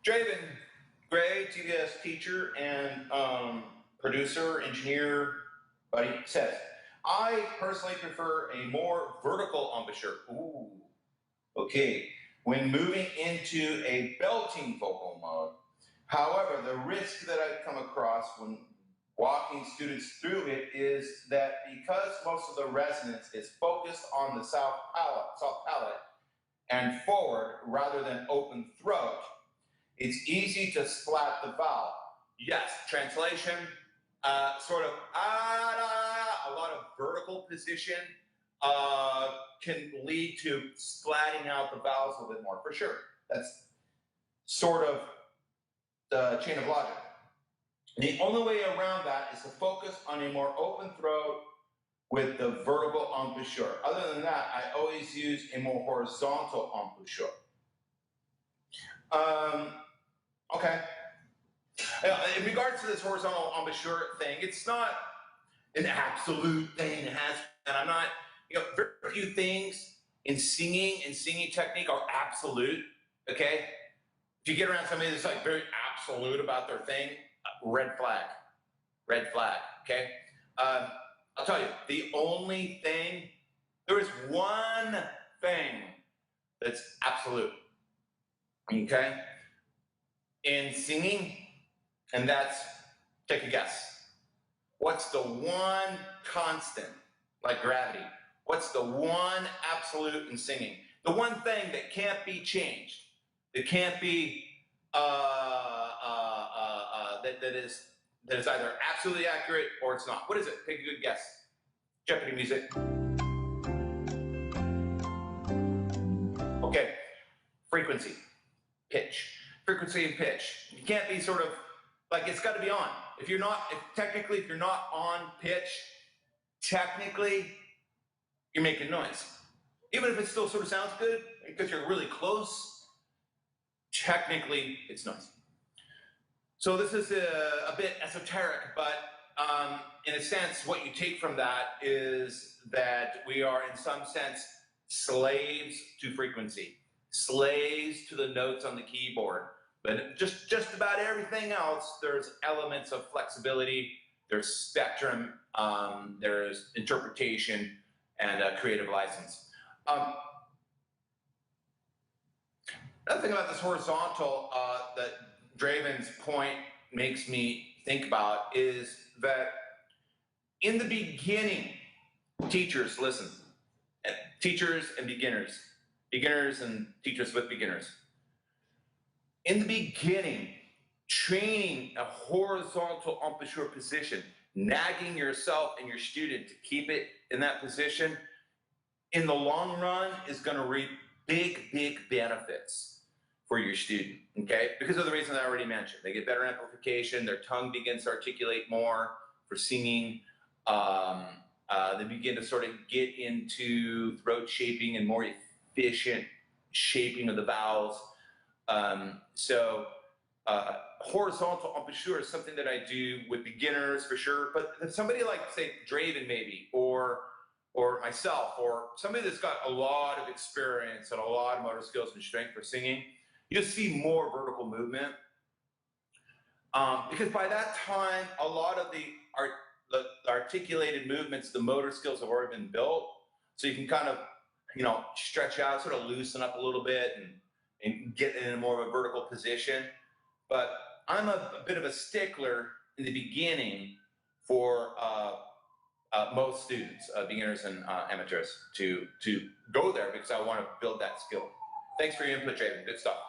Draven Gray, TVS teacher and producer, engineer, buddy, says, I personally prefer a more vertical embouchure. Ooh, okay. When moving into a belting vocal mode. However, the risk that I've come across when walking students through it is that because most of the resonance is focused on the soft palate and forward rather than open throat, it's easy to splat the vowel. Yes, translation, sort of a lot of vertical position can lead to splatting out the vowels a little bit more, for sure. That's sort of the chain of logic. The only way around that is to focus on a more open throat with the vertical embouchure. Other than that, I always use a more horizontal embouchure. Okay. In regards to this horizontal embouchure thing, it's not an absolute thing. It has, and I'm not, very few things in singing and singing technique are absolute. Okay. If you get around somebody that's like very absolute about their thing, red flag, okay? I'll tell you, the only thing, there is one thing that's absolute, okay? In singing, and that's, take a guess. What's the one constant, like gravity? What's the one absolute in singing? The one thing that can't be changed, that can't be, that is either absolutely accurate or it's not. What is it? Take a good guess. Jeopardy music. Okay. Frequency, pitch. Frequency and pitch. You can't be sort of like, it's got to be on. If you're not on pitch, technically you're making noise. Even if it still sort of sounds good because you're really close, technically it's noise. So this is a bit esoteric, but in a sense, what you take from that is that we are, in some sense, slaves to frequency, slaves to the notes on the keyboard. But just about everything else, there's elements of flexibility, there's spectrum, there's interpretation, and creative license. Another thing about this horizontal that Draven's point makes me think about is that in the beginning, teachers, listen, teachers and beginners and teachers with beginners. In the beginning, training a horizontal embouchure position, nagging yourself and your student to keep it in that position, in the long run is going to reap big benefits for your student, okay? Because of the reasons I already mentioned. They get better amplification, their tongue begins to articulate more for singing, they begin to sort of get into throat shaping and more efficient shaping of the vowels. Horizontal embouchure is something that I do with beginners for sure, but if somebody like, say, Draven maybe, or myself, or somebody that's got a lot of experience and a lot of motor skills and strength for singing, you'll see more vertical movement. Because by that time, a lot of the articulated movements, the motor skills have already been built. So you can kind of, stretch out, sort of loosen up a little bit and get in a more of a vertical position. But I'm a bit of a stickler in the beginning for most students, beginners and amateurs, to go there because I want to build that skill. Thanks for your input, Jaden. Good stuff.